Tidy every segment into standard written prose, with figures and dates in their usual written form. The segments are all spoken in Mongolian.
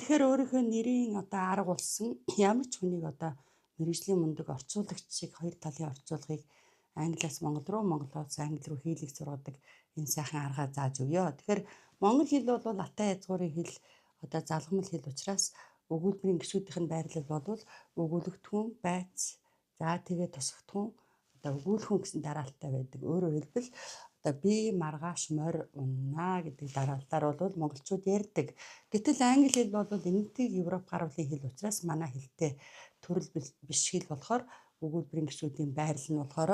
тэгэхээр өөрийнхөө нэрийн одоо арга болсон ямар ч хүнийг одоо мэргэжлийн мундаг орчуулагч шиг хоёр талын орчуулгыг англиас монгол руу, монголоос англи руу хийлгэж сургадаг энэ сайхан аргаа зааж өгье. Тэгэхээр монгол хэл бол атай язгуурын хэл одоо залгамал хэл учраас өгүүлбэрийн гишүүдийнх нь байрлал бол өгүүлэгдэхүүн, байц, за тэгээд тусгатхүүн, одоо өгүүлэхүүн гэсэн дараалттай байдаг. Өөрөөр хэлбэл одоо би маргааш морь уннаа гэдэг дараалтаар бол монголчууд ярьдаг. Гэтэл англи хэл бол Энэтхэг Европ гар бүлийн хэл учраас манай хэлтэй төрөл биш хэл болохоор өгүүлбэрийн гишүүдийн байрлал нь болохоор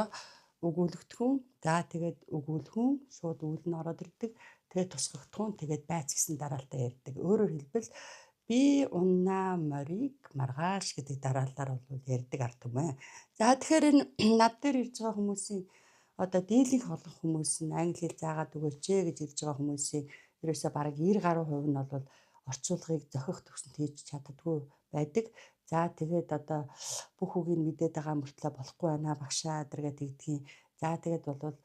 өгүүлэгдэхүүн, за тэгээд өгүүлэхүүн шууд өвөл нь ороод ирдэг. Тэгээд тусгагдхүүн, тэгээд байц гэсэн дараалтаа ярьдаг. Өөрөөр хэлбэл би уннаа морийг маргааш гэдэг дараалалаар бол ярьдаг ард түмэн. За тэгэхээр энэ над дээр ирж байгаа хүмүүсийн одоо дийлэнх олон хүмүүс нь англи хэл заагаад өгөөч гэж ирж байгаа хүмүүсийн ерөөсөө бараг 90% нь бол орчуулгыг зохих төвсөнд хийж чаддаггүй байдаг. За тэгээд одоо бүх үгийг мэдээд байгаа мөртлөө болохгүй байна багшаа гэдэг тэгдгийн. За тэгээд бол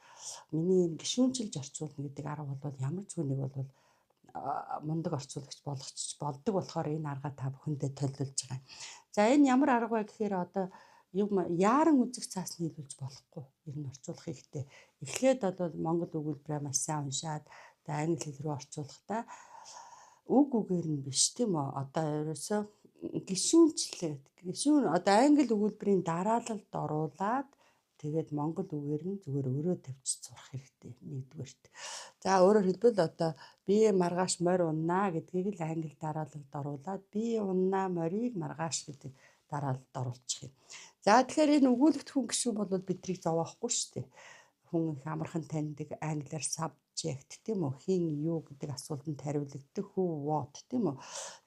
миний гишүүнчилж орчуулна гэдэг арга бол ямар ч хүнийг бол мундаг орчуулагч болгочих болдог болохоор энэ арга та бүхэндээ төлөвлөж байгаа. За энэ ямар арга вэ гэхээр одоо юм яаран үзэх цаас нийлүүлж болохгүй. Ер нь орчуулах хэрэгтэй. Эхлээд бол монгол өгүүлбэрээ маш сайн уншаад англи хэл рүү орчуулахдаа үг үгээр нь биш тийм үү? Одоо ерөөсөө гишүүн одоо англи өгүүлбэрийн дараалалд оруулаад тэгээд монгол үгээр нь зүгээр өрөө тавьчих сурах хэрэгтэй нэгдүгээрт. За өөрөөр хэлбэл одоо би маргааш морь уннаа гэдгийг л англи дараалалд оруулаад би уннаа морийг маргааш гэдэг дараалалд оруулчих юм. За тэгэхээр энэ өгүүлэгдэхүүн гишүүн бол бидрийг зовоохгүй шүү дээ. Хүн их амархан таньдаг англиар subject тийм үү? Хин юу гэдэг асуултанд хариулагддаг who what тийм үү?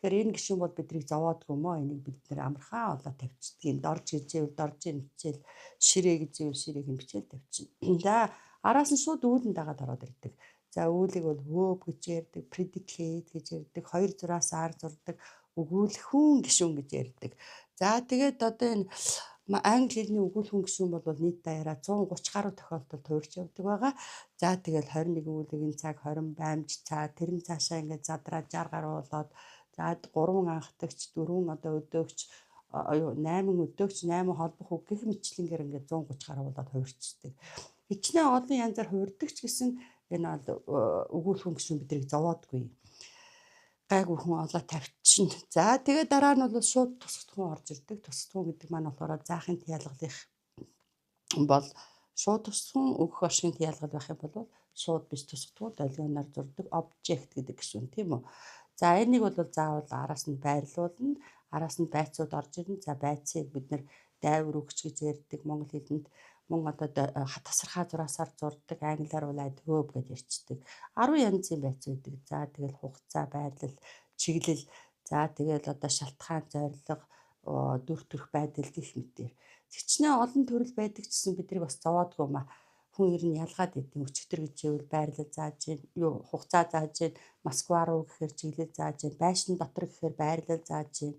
Тэгэхээр энэ гишүүн бол бидрийг зовоодгүй мó энийг бид нэр амархан олоо тавьчихдаг. Дорж гэжээвэл доржийн хичээл, ширээ гэжээвэл ширээг хичээл тавьчихна. За араас нь шууд үүлэн дагаад ороод ирдэг. За үүлийг бол verb гэж ярьдаг, predicate гэж ярьдаг, хоёр зураас ар зурдаг, өгүүлэхүүн гишүүн гэж ярьдаг. За тэгээд одоо энэ англи хэлний өгүүлэхүүн гишүүн бол нийт даяараа 130 гаруй тохиолдолд хуурч явдаг байгаа. За тэгэл 21 үүлгийн цаг 20 баймж цаа тэрэн цаашаа ингээд задраа 60 гаруй болоод за 3 анхдагч 4 одоо өдөөгч 8 өдөөгч 8 холбох үг гэх мэтлэнгээр ингээд 130 гаруй болоод хуурчдаг. Хичнээн олон янзаар хуурдагч гэсэн энэ өгүүлэхүүн гишүүн бидрийг зовоодгүй. Гайгүй хүн олоо тавьчихна. За тэгээд дараа нь бол шууд тусгатхүүн орж ирдэг. Тусгатхүүн гэдэг маань болохоор заахын тиалгалынх бол шууд тусгатхүүн өгөх оршин тиалгал байх юм бол шууд биш тусгатхүүн долгионоор зурдаг object гэдэг гишүүн тийм үү. За энийг бол заавал араас нь байрлуулна. Араас нь байцууд орж ирнэ. За байцыг бид нэр дайвар өгч гэж ярьдаг монгол хэлэнд мөн одоо тасархаа зураасаар зурдаг англиар бол adverb гэж ярьцдаг. 10 янзын байц үүдэг. За тэгэл хугацаа, байрлал, чиглэл, за тэгэл одоо шалтгаан, зорилго, дүр төрх байдал гэх мэтээр. Хичнээн олон төрөл байдаг гэсэн биднийг бас зовоодгүй маа. Хүн ер нь ялгаад идэв. Өчигдөр гэжээвэл байрлал зааж гин, юу хугацаа зааж гин, Москва руу гэхээр чиглэл зааж гин, байшин дотор гэхээр байрлал зааж гин.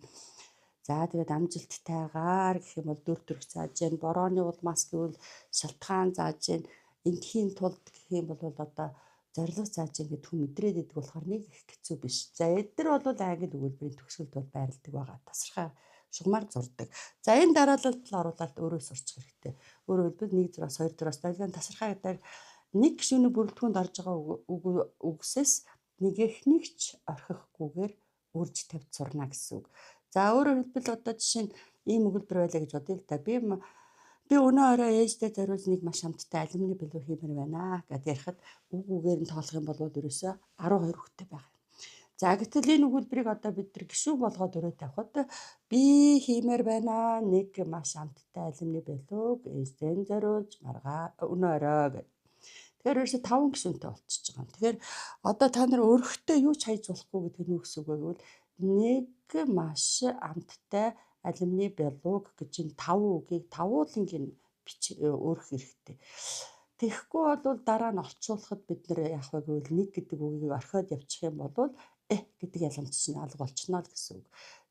За тэгээд амжилттайгаар гэх юм бол дүр төрх зааж гин, борооны улмаас гэвэл шалтгаан зааж гин, энтхийн тулд гэх юм бол одоо зорилго зааж ингээд хүн мэдрээд идэг болохоор нэг их хэцүү биш. За эдгээр бол англи өгүүлбэрийн төгсгөлд бол байрладаг байгаа. Тасархаа шугамар зурдаг. За энэ дараалалд оруулаад өөрөө сурчих хэрэгтэй. Өөрөөр хэлбэл 1 зураас 2 зураас долгион тасархаа гэдэг нэг гишүүний бүрэлдэхүүнд орж байгаа үгсээс нэгэх ч орхихгүйгээр үрж тавьж сурна гэсэн үг. За өөрөөр хэлбэл одоо жишээ нь ийм өгүүлбэр байлаа гэж бодъё л да. Би өнөө орой ээжтэй зориулж нэг маш амттай алюминий бэлүү хиймээр байна гэд ярихад үг үгээр нь тоолох юм бол ерөөсөө 12 хүттэй байгаа юм. За гэтэл энэ өгүүлбэрийг одоо бид нар гишүүн болгоод өрөө тавихад би хиймээр байна нэг маш амттай алюминий бэлүүг ээжтэй зориулж маргаа өнөө орой гэд. Тэгэхээр ерөөсөө 5 гишүүнтэй болчихж байгаа юм. Тэгэхээр одоо та нар өрхтөө юу ч хайж болохгүй гэдэг нь юу гэсэн үг вэ гэвэл нэг маш амттай алюминий бэлүүг гэж энэ 5 үгийг 5 уулынгийн өөрөх хэрэгтэй. Тэгэхгүй бол дараа нь орчуулахад бид нэр яах вэ гэвэл нэг гэдэг үгийг орхиод явчих юм бол гэдэг ялгамж чинь алга болчихно л гэсэн үг.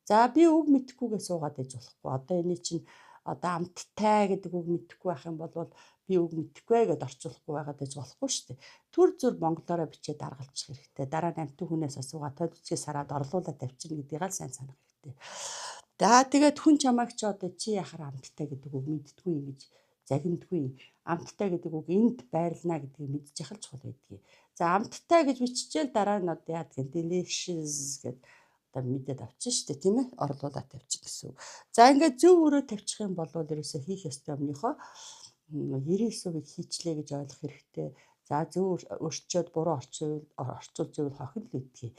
За би үг мэдэхгүйгээ суугаад иж болохгүй. Одоо энэ чинь одоо амттай гэдэг үг мэдэхгүй байх юм бол би үг мэдэхгүй гэдээ орчуулахгүй байгаад байж болохгүй шүү дээ. Түр зүр монголоор бичээд даргалчих хэрэгтэй. Дараа нь амтэн хүнээс асуугаад тод үсгээс хараад орлуулад тавьчихна гэдгийг л сайн санах хэрэгтэй. За тэгээд хүн чамайг ч одоо чи яхаар амттай гэдэг үг мэддэггүй гэж загиндгүй. Амттай гэдэг үг энд байрлана гэдгийг мэдчих л чухал байдгийг. За амттай гэж биччихэл дараа нь одоо яа гэх delicious гэдэг одоо мэдээд авчих шүү дээ, тийм ээ? Орлуулаад тавьчих гэсэн үг. За ингээд зөв өрөө тавьчих юм бол ерөөсөө хийх ёстой өмнөхөө 99%-ийг хийчлээ гэж ойлгох хэрэгтэй. За зөв өрчөөд буруу орчуулж ивэл хохин л үүдгий.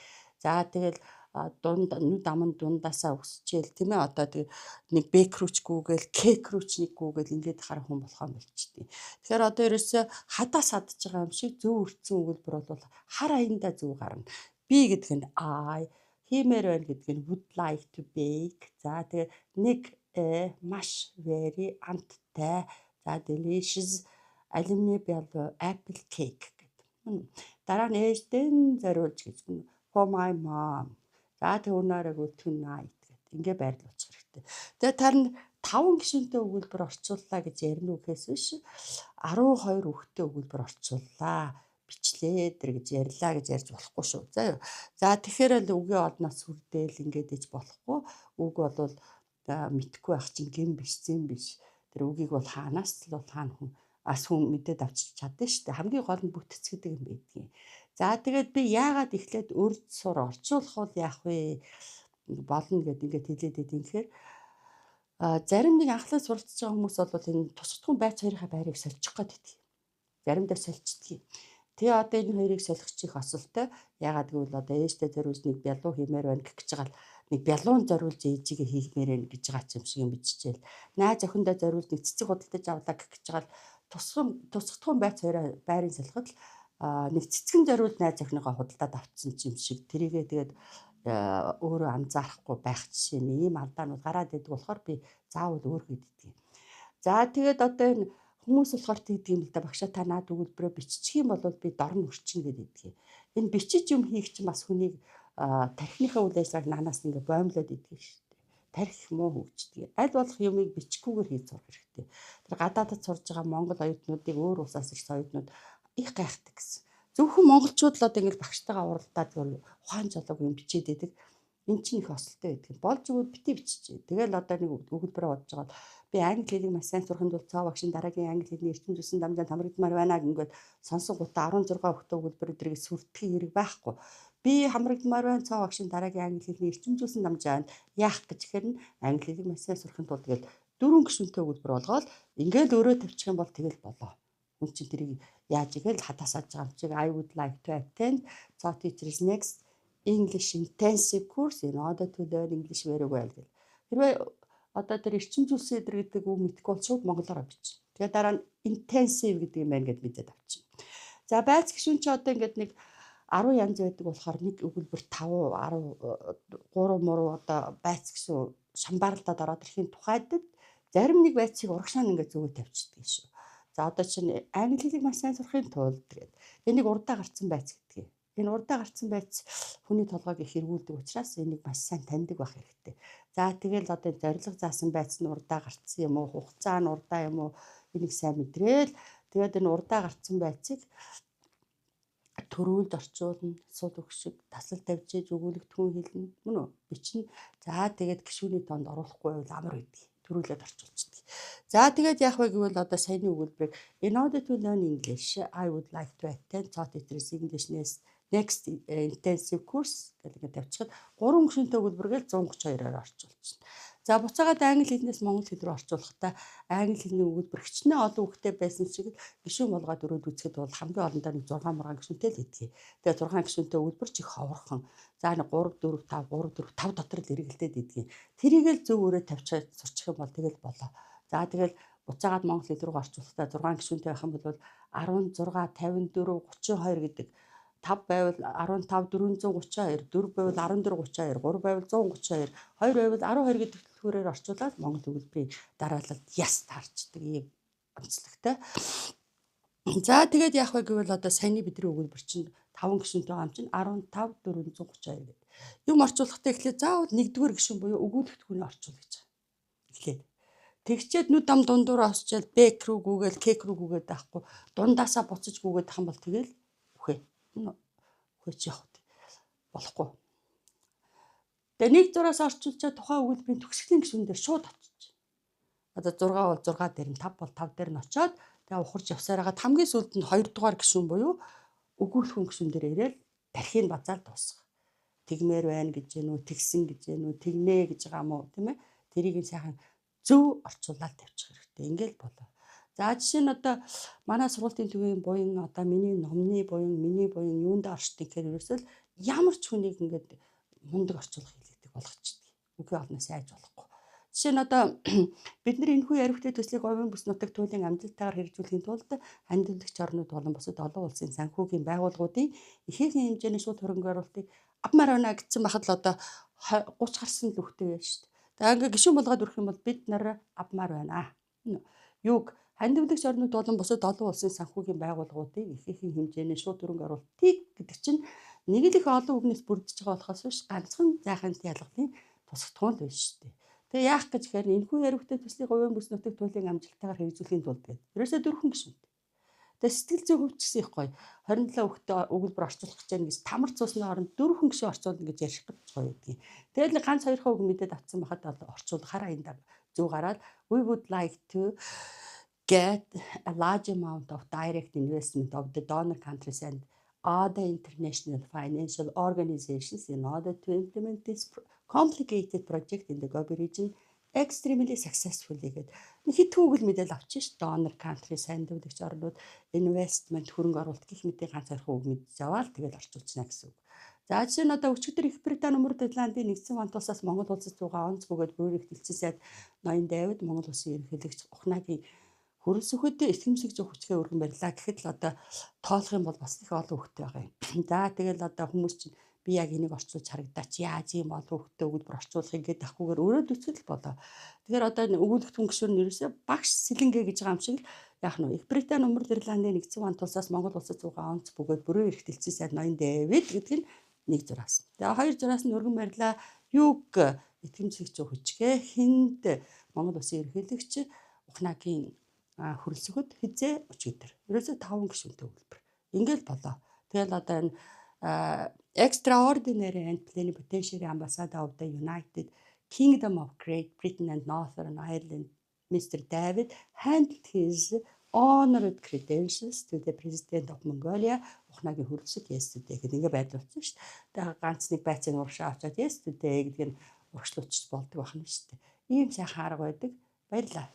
За тэгэл нүд аман дундаасаа өсчээл тийм ээ одоо тэг нэг бэк рүүч гүүгээл кек рүүч нэг гүүгээл ингээд харах хүн болохоо болчихдээ. Тэгэхээр одоо ерөөсөө хадаа садж байгаа юм шиг зөв өртсөн өгүүлбэр бол хар аяндаа зөв гарна. Би гэдэг нь I хиймээр байна гэдэг нь would like to bake. За тэгээ нэг маш very амттай. За delicious алюминий бялуу apple cake гэдэг. Дараа нь ээждэн зориулж гэж for my mom. За тэг өнөөрөө tonight гэдэг. Ингээ байрлуулчих хэрэгтэй. Тэгээ тань 5 гишүүнтэй өгүүлбэр орчууллаа гэж ярина уу гэхээс биш 12 хүүхэдтэй өгүүлбэр орчууллаа. Бичлээ дэр гэж ярьлаа гэж ярьж болохгүй шүү. За юу. За тэгэхээр л үгийн олноос хүрдээл ингээд иж болохгүй. Үг бол мэдхгүй байх чинь гин биш зэн биш. Тэр үгийг бол хаанаас л бол хаана хүн мэдээд авчиж чадсан шүү дээ. Хамгийн гол нь бүтцгэдэг юм байдгийг. За тэгээд би яагаад эхлээд урд сур орчуулах бол яах вэ? Болно гэд ингээд хэлээд идэв. Тэгэхээр зарим нэг анхлаа суралцж байгаа хүмүүс бол энэ тусгатгүй байц хоёрынхаа байрыг сольчих гээд идэв. Заримдаа сольчдгийг. Тэгээ одоо энэ хоёрыг солих чих осолтой. Яагаад гэвэл одоо ээжтэй зориулж нэг бялуу хиймээр байна гэх гэж байгаа нэг бялуун зориулж ээжигээ хиймээр байна гэж байгаа юм шиг юм биччихэл. Найз охиндоо зориулж нэг цэцэг худалдаж авлаа гэх гэж байгаа тусгатгүй байц хоёроо байрын солиход нэг цэцгэн зориулж найз охиныгоо худалдаад авчихсан юм шиг тэрийгээ тэгээд өөрөө анзаарахгүй байх жишээ нь ийм алдаанууд гараад идэг болохоор би заавал өөр хийдэг. За тэгээд одоо энэ хүмүүс болохоор тэгдэг юм л да багшаа та наад өгүүлбэрээ биччих юм бол би дорн өрчин гэдэг. Энэ бичиж юм хийх чинь бас хүнийг тархиныхаа үйл ажиллагааг наанаас ингээ боомлоод идэг шүү дээ. Тархи муу хөгждөг. Аль болох юмыг бичгүүгээр хийж сурах хэрэгтэй. Тэр гадаадд сурж байгаа монгол оюутнуудыг өөр улсаас ирсэн оюутнууд их гайхдаг гэсэн. Зөвхөн монголчууд л одоо ингээ багштайгаа уралдаад ухаан жолоог юм бичээд идэг. Эн чинь их осолтой байдаг. Болж өгөөд битээ биччихээ. Тэгэл одоо нэг өгүүлбэрээ бодож байгаа би англи хэлийг маш сайн сурахын тулд цаа багшийн дараагийн англи хэлний эрчим зүйлсэн дамжаанд хамрагдмаар байна гингээд сонсон гутаа 16 өгтөө өгүүлбэр эдрийг сүртгэх хэрэг байхгүй. Би хамрагдмаар байна цаа багшийн дараагийн англи хэлний эрчим зүйлсэн дамжаанд яах гэж ихээр нь англи хэлийг маш сайн сурахын тулд тэгэл 4 гишүүнтэй өгүүлбэр болгоод ингээл өөрөө тавьчих юм бол тэгэл болоо. Хүн чинь тэрийг яаж игээл хатаасааж байгаа юм чиг I would like to attend Цаа teacher's next English intensive course in order to learn English very well гэх. Хэрвээ одоо тэр эрчим зүйлсэн эдэр гэдэг үг мэдгүй бол шууд монголоор бич. Тэгээ дараа нь intensive гэдэг юм байна гэд мэдээд авчих. За байц гишүүн чи одоо ингээд нэг 10 янз байдаг болохоор нэг өгүүлбэр 5 10 3 муруу одоо байц гишүүн шамбаралдаад ороод ирэхийн тухайд зарим нэг байцыг урагшаан ингээд зөвөө тавьчихдаг шүү. За одоо чинь англи хэлийг маш сайн сурахын тулд тэгээд энийг урдаа гарцсан байц гэдэг. Энэ урдаа гарцсан байц хүний толгойг их эргүүлдэг учраас энийг маш сайн таньдаг байх хэрэгтэй. За тэгэл одоо зориг заасан байц нь урдаа гарцсан юм уу, хугацаа нь урдаа юм уу энийг сайн мэдрээл тэгээд энэ урдаа гарцсан байцыг төрүүлд орчуулна, сул өгшиг, тасал тавьж өгүүлэгдэхүүн хэлнэ мөн үү? Бичнэ. За тэгээд гишүүний тоонд оруулахгүй бол амар үйдэг. Төрүүлээд орчуулчихдаг. За тэгээд яах вэ гэвэл одоо саяны өгүүлбэрийг in order to learn English I would like to attend Цаа teacher's English next intensive course гэдэг тавьчихад 3 гишүүнтэй өгүүлбэргээл 132-оор орчуулчихна. За буцаагаад англи хэлнээс монгол хэл рүү орчуулахдаа англи хэлний өгүүлбэр хичнээн олон үгтэй байсан шиг гишүүн болгоод өрөөд үзэхэд бол хамгийн олондоо нэг 6 мургаан гишүүнтэй л идэгий. Тэгээ 6 гишүүнтэй өгүүлбэр чих ховорхон. За нэг 3 4 5 3 4 5 дотор л эргэлдээд идэгий. Тэрийг л зөв өрөө тавьчихад сурчих юм бол тэгэл болоо. За тэгэл буцаагаад монгол хэл рүү орчуулахдаа 6 гишүүнтэй байх юм бол 16 54 32 гэдэг 5 байвал 15 432, 4 байвал 1432, 3 байвал 132, 2 байвал 12 гэдэг төлхөөрөөр орчуулаад монгол өгүүлбэрийг дараалалд яс таарчдаг ийм онцлогтой. За тэгээд яах вэ гэвэл одоо саяны бидний өгүүлбэр чинь 5 гишүүнтэй байгаа юм чинь 15 432 гэдэг. Юм орчуулахдаа эхлээд заавал 1-р гишүүн буюу өгүүлэгдэхүүний орчуул гэж байгаа. Эхлээд. Тэгчээд нүд ам дундуур осчоод бэк рүү гүгээл кек рүү гүгээд байхгүй. Дундаасаа буцаж гүгээд ах юм бол тэгэл үхээ. Үхэж явах болохгүй. Тэгээ нэг зураас орчуулчаад тухайн өгүүлбэрийн төгсгөлийн гишүүн дээр шууд очиж. Одоо 6 бол 6 дээр нь 5 бол 5 дээр нь очиод тэгээ ухарч явсараагаад хамгийн сүүлд нь 2 дугаар гишүүн буюу өгүүлэхүүн гишүүн дээр ирээд тархийг базаал дуусгах. Тэгмээр байна гэж гэнэ үү, тэгсэн гэж гэнэ үү, тэгнэ гэж байгаа юм уу, тийм ээ? Тэрийг нь сайхан зөв орчуулаад тавьчих хэрэгтэй. Ингээл болоо. За жишээ нь одоо манай сургуулийн төвийн буян одоо миний номны буян, миний буян юунд оршдог гэхээр ерөөсөө ямар ч хүнийг ингээд мундаг орчуулах хэлэгдэг болгочдөг. Үгүй олно сайж болохгүй. Жишээ нь одоо бид нар энэхүү яригтэй төслийг говийн бүс нутаг туйлын амжилттайгаар хэрэгжүүлэхийн тулд хандивлагч орнууд болон бусад олон улсын санхүүгийн байгууллагуудын ихээхэн хэмжээний шууд хөрөнгө оруулалтыг авмаар байна гэсэн бахад л одоо 30 гарсан л үхтэй байж шүү дээ. За ингээ гишүүн болгоод өрөх юм бол бид нар авмаар байна. Юуг хандивлагч орнууд болон бусад олон улсын санхүүгийн байгууллагуудын ихээхэн хэмжээний шууд хөрөнгө оруулалтыг гэдэг чинь нэг л их олон үгнээс бүрдэж байгаа болохоос биш ганцхан зайхант ялгалтын тусгатгуул байна шүү дээ. Тэгээ яах гэж гэхээр энэхүү яригтэй төслийг говийн бүс нутаг туйлын амжилттайгаар хэрэгжүүлэхийн тулд гэдэг. Ерөөсөө 4 гишүүнтэй. Тэгээ сэтгэл зүйн хөвчсөн их гоё. 27 хүүхдээ өгүүлбэр орчуулах гэж байна гэж тамар цусны оронд 4 гишүүн орчуулна гэж ярих гэж гоё гэдгийг. Тэгэл ганц 2 үг мэдээд авсан байхад орчуулахаараа энэ зөв гараад we would like to get a large amount of direct investment of the donor countries and other international financial organizations in order to implement this complicated project in the Gobi region extremely successfully гэдэг. Хит хүүгэл мэдээлэл авчих ш donor country сандвлагч орнууд investment хөрөнгө оруулалт гэх мэт ганц 2 үг мэдж аваад тэгэл орчуулчихна гэсэн үг. За жишээ нь одоо өчигдөр Их Британи Өмнөд Ирландын нэгдсэн улсаас Монгол улсад зугаа онц бөгөөд бүрээр ихтэлсэн сайд Ноён Давид Монгол улсын ерөнхийлөгч Ухнагийн хөрөлс өгөхөд эсхэмсэгж өгчгээ өргөн барьлаа гэхэд л одоо тоолох юм бол бас их олон хөлтэй байгаа юм. За тэгэл одоо хүмүүс чинь би яг энийг орчуулж харагдаач яаж юм бол хөлтэй өгүүлбэр орчуулах ингээд ахгүйгээр өөрөө төсөл болоо. Тэгэхээр одоо өгүүлэгдэхүүн гишүүн нь ерөөсөө багш сэлэнгээ гэж байгаа юм шиг яах нь Их Британи Өмнөд Ирландын нэгдсэн улсаас Монгол улсад зугаа онц бөгөөд бүрээр ихтэлсэн сайд Ноён Давид гэдэг нь нэг зураас. Тэгээ хоёр зураас нь өргөн барьлаа. Юг этгэмжлэгч хүчгээ хинд Монгол улсын ерөнхийлөгч Ухнагийн хөрөлсөхөд хизээ өчигдөр. Ерөөсөө 5 гишүүнтэй өгүүлбэр. Ингээл болоо. Тэгэл одоо энэ extraordinary and plenipotentiary ambassador of the United Kingdom of Great Britain and Northern Ireland, Mr. David, handed his honored credentials to the President of Mongolia. Ухнагийн хөрөлсөд yesterday гэдэг ингээ байдлуулсан шүү дээ. Тэгээ ганц нэг байцааны урагшаа авчаад yesterday гэдэг нь урагшлуулчих болдог байх нь шүү дээ. Ийм сайхан арга байдаг. Баярлалаа.